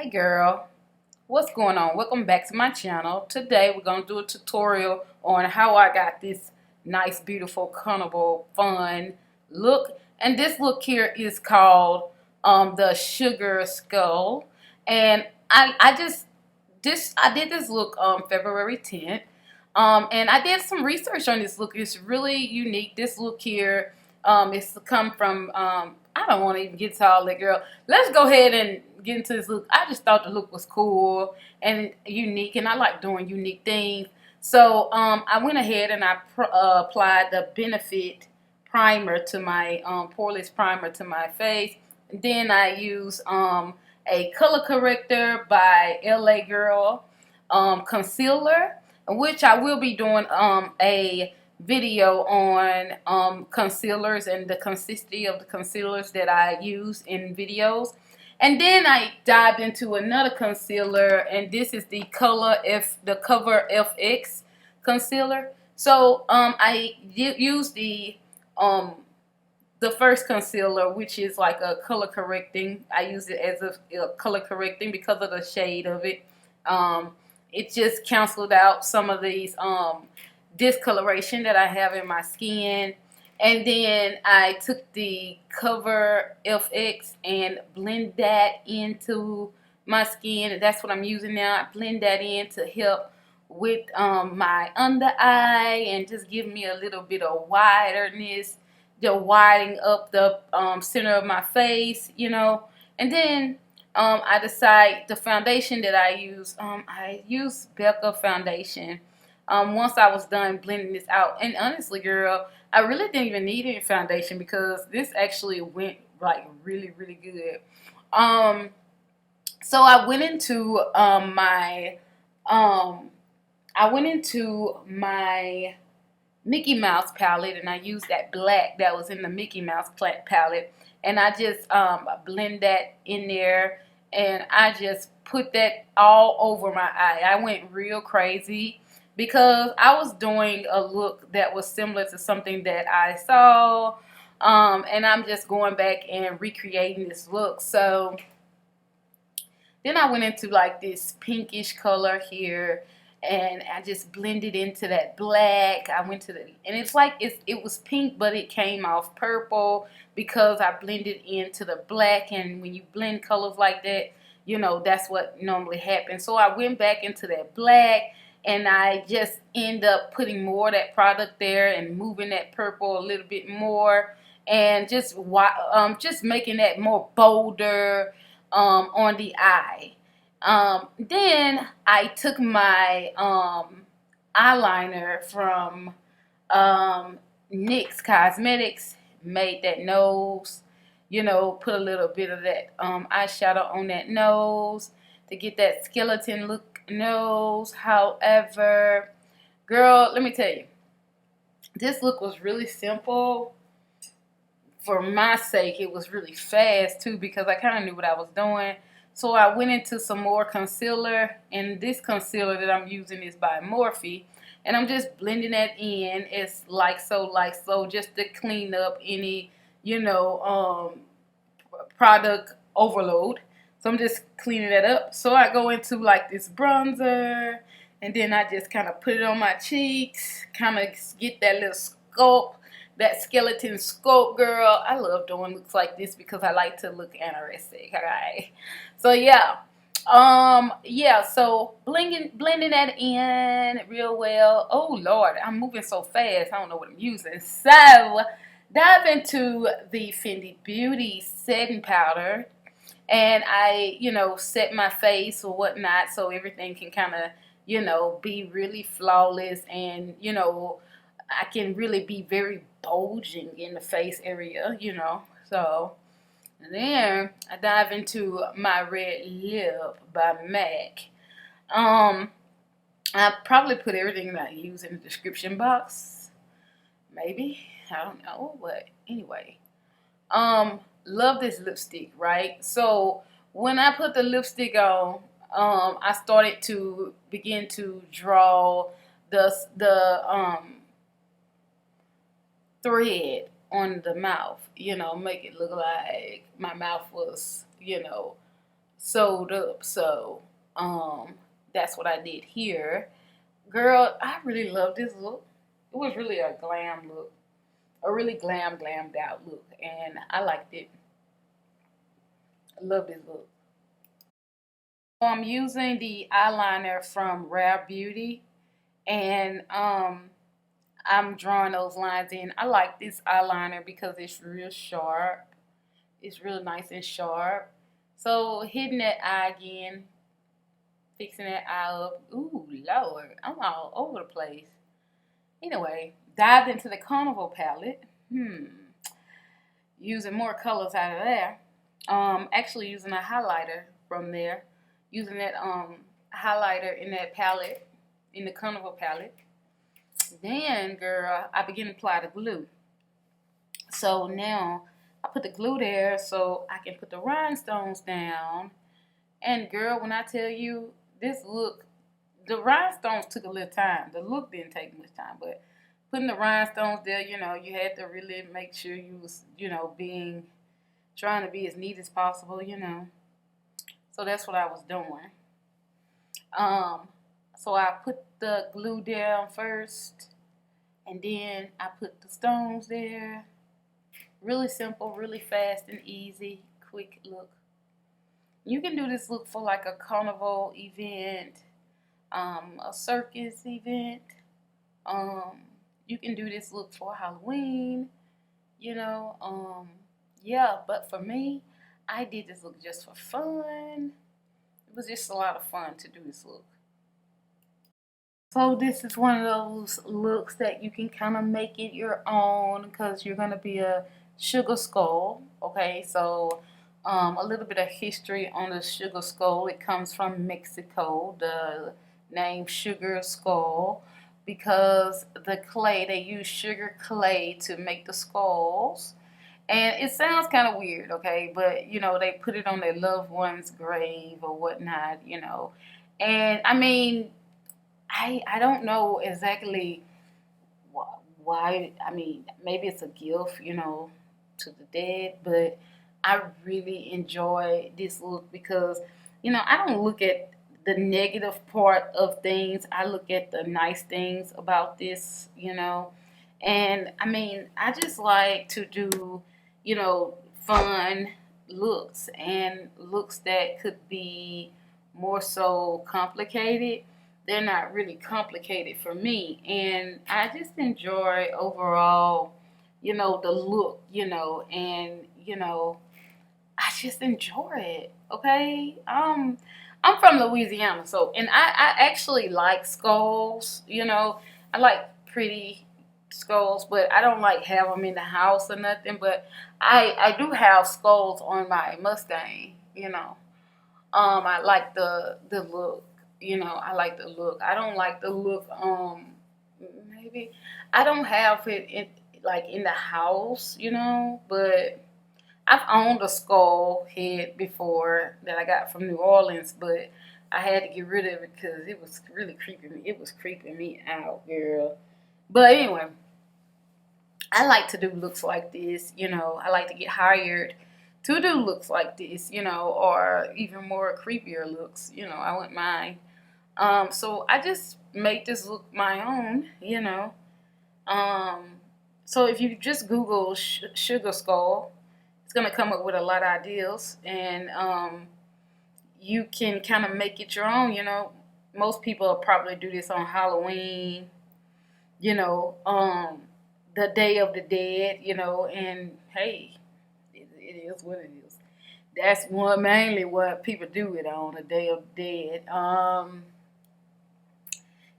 Hey girl, what's going on? Welcome back to my channel. Today we're going to do a tutorial on how I got this nice, beautiful, Carnival, fun look. And this look here is called the Sugar Skull. And I did this look February 10th. And I did some research on this look. It's really unique. This look here it's come from, I don't want to even get to all that, girl. Let's go ahead and get into this look. I just thought the look was cool and unique, and I like doing unique things. So I went ahead and I applied the Benefit primer to my poreless primer to my face. And then I used a color corrector by LA Girl concealer, which I will be doing a video on concealers and the consistency of the concealers that I use in videos. And then I dived into another concealer, and this is the Cover FX concealer. So I used the first concealer, which is like a color correcting. I use it as a color correcting because of the shade of it. It just canceled out some of these discoloration that I have in my skin. And then I took the Cover FX and blend that into my skin. That's what I'm using now. I blend that in to help with my under eye and just give me a little bit of widerness, the widening up the center of my face, you know. And then I decide the foundation that I use Becca foundation. Once I was done blending this out, and honestly, girl, I really didn't even need any foundation because this actually went like really, really good. So I went into my Mickey Mouse palette, and I used that black that was in the Mickey Mouse palette, and I just blend that in there, and I just put that all over my eye. I went real crazy because I was doing a look that was similar to something that I saw, and I'm just going back and recreating this look. So then I went into like this pinkish color here, and I just blended into that black. I went to and it's like it was pink, but it came off purple because I blended into the black. And when you blend colors like that, you know, that's what normally happens. So I went back into that black, and I just end up putting more of that product there and moving that purple a little bit more, and just making that more bolder on the eye. Then I took my eyeliner from NYX Cosmetics, made that nose, you know, put a little bit of that eyeshadow on that nose to get that skeleton look nose. However, girl, let me tell you, this look was really simple. For my sake, it was really fast too because I kind of knew what I was doing. So I went into some more concealer, and this concealer that I'm using is by Morphe, and I'm just blending that in. It's like so, just to clean up any, you know, product overload. So I'm just cleaning that up. So I go into like this bronzer, and then I just kind of put it on my cheeks, kind of get that little sculpt, that skeleton sculpt, girl. I love doing looks like this because I like to look anorexic. Alright. So yeah. So blending that in real well. Oh Lord, I'm moving so fast. I don't know what I'm using. So dive into the Fenty Beauty setting powder, and I, you know, set my face or whatnot so everything can kind of, you know, be really flawless, and, you know, I can really be very bulging in the face area, you know. So then I dive into my red lip by MAC. I probably put everything that I use in the description box. Maybe. I don't know. But anyway. Love this lipstick, right? So when I put the lipstick on, I started to begin to draw the thread on the mouth, you know, make it look like my mouth was, you know, sewed up. So that's what I did here. Girl, I really love this look. It was really a glam look, a really glammed out look, and I liked it. I love this look. So I'm using the eyeliner from Rare Beauty, and I'm drawing those lines in. I like this eyeliner because it's real sharp. It's real nice and sharp. So hitting that eye again, fixing that eye up. Ooh, Lord, I'm all over the place. Anyway, dived into the Carnival palette. Using more colors out of there. Actually using a highlighter from there. Using that highlighter in that palette, in the Carnival palette. Then, girl, I begin to apply the glue. So now I put the glue there so I can put the rhinestones down. And girl, when I tell you this look, the rhinestones took a little time. The look didn't take much time, but putting the rhinestones there, you know, you had to really make sure you was, you know, trying to be as neat as possible, you know. So that's what I was doing. So I put the glue down first, and then I put the stones there. Really simple, really fast and easy, quick look. You can do this look for like a carnival event, a circus event. You can do this look for Halloween, you know. Yeah, but for me, I did this look just for fun. It was just a lot of fun to do this look. So this is one of those looks that you can kind of make it your own because you're going to be a sugar skull. Okay, so a little bit of history on the sugar skull. It comes from Mexico, the name sugar skull, because the clay, they use sugar clay to make the skulls. And it sounds kind of weird, okay, but you know, they put it on their loved one's grave or whatnot, you know. And I mean, I don't know exactly why. I mean, maybe it's a gift, you know, to the dead, but I really enjoy this look because, you know, I don't look at the negative part of things. I look at the nice things about this, you know. And I mean, I just like to do, you know, fun looks and looks that could be more so complicated. They're not really complicated for me. And I just enjoy overall, you know, the look, you know, and, you know, I just enjoy it. Okay. I'm from Louisiana, so and I actually like skulls, you know. I like pretty skulls, but I don't like have them in the house or nothing. But I do have skulls on my Mustang, you know. I like the look, you know. I like the look. I don't like the look. Maybe I don't have it in like in the house, you know. But I've owned a skull head before that I got from New Orleans, but I had to get rid of it because it was really creeping me. It was creeping me out, girl. But anyway, I like to do looks like this, you know. I like to get hired to do looks like this, you know, or even more creepier looks, you know. I wouldn't mind. So I just make this look my own, you know. Um, so if you just Google sugar skull, it's gonna come up with a lot of ideas, and you can kind of make it your own. You know, most people will probably do this on Halloween. You know, the Day of the Dead. You know, and hey, it is what it is. That's one mainly what people do it on the Day of the Dead.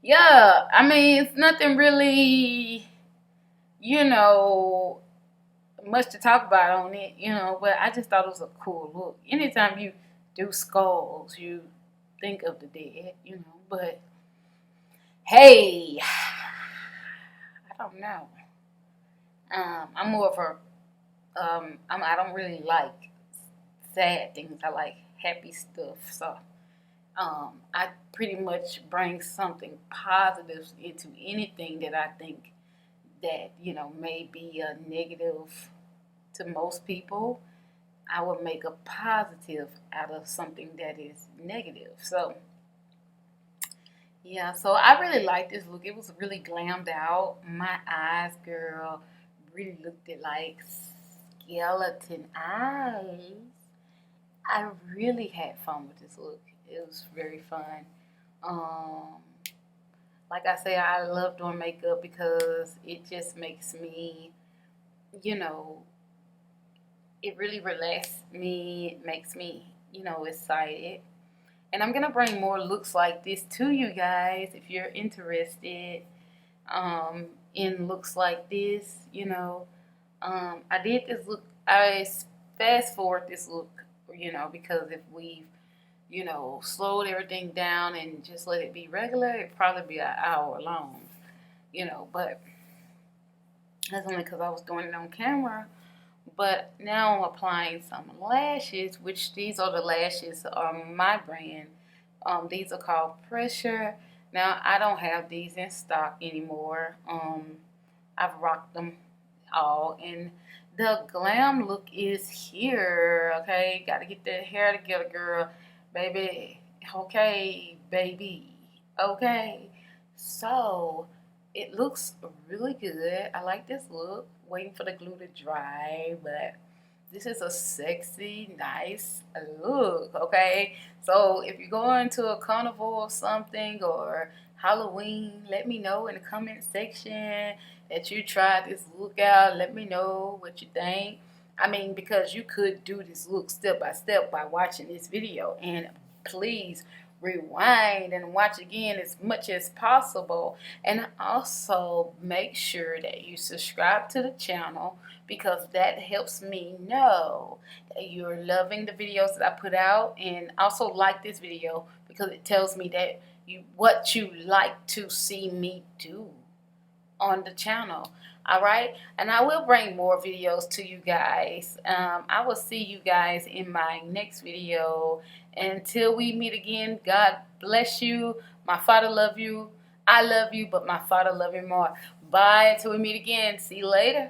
Yeah, I mean it's nothing really, you know, much to talk about on it, you know, but I just thought it was a cool look. Anytime you do skulls, you think of the dead, you know, but hey, I don't know. I'm more of a, I don't really like sad things. I like happy stuff. So, I pretty much bring something positive into anything that I think that, you know, may be a negative to most people. I would make a positive out of something that is negative. So yeah, so I really like this look. It was really glammed out. My eyes, girl, really looked it like skeleton eyes. I really had fun with this look. It was very fun. Um, like I say, I love doing makeup because it just makes me, you know, it really relaxes me. It makes me, excited. And I'm gonna bring more looks like this to you guys if you're interested in looks like this. I did this look. I fast forward this look, because if we've slowed everything down and just let it be regular, it'd probably be an hour long. But that's only because I was doing it on camera. But now I'm applying some lashes, which these are the lashes on my brand. These are called Pressure. Now I don't have these in stock anymore. I've rocked them all, and the glam look is here. Okay, got to get that hair together, girl, baby. Okay, baby. Okay, so it looks really good. I like this look. Waiting for the glue to dry, but this is a sexy, nice look, okay? So if you're going to a carnival or something or Halloween, let me know in the comment section that you tried this look out. Let me know what you think. I mean, because you could do this look step by step by watching this video. And please rewind and watch again as much as possible. And also make sure that you subscribe to the channel, because that helps me know that you're loving the videos that I put out. And also like this video because it tells me that what you like to see me do on the channel. All right, and I will bring more videos to you guys. I will see you guys in my next video. Until we meet again, God bless you. My Father love you. I love you, but my Father love you more. Bye until we meet again. See you later.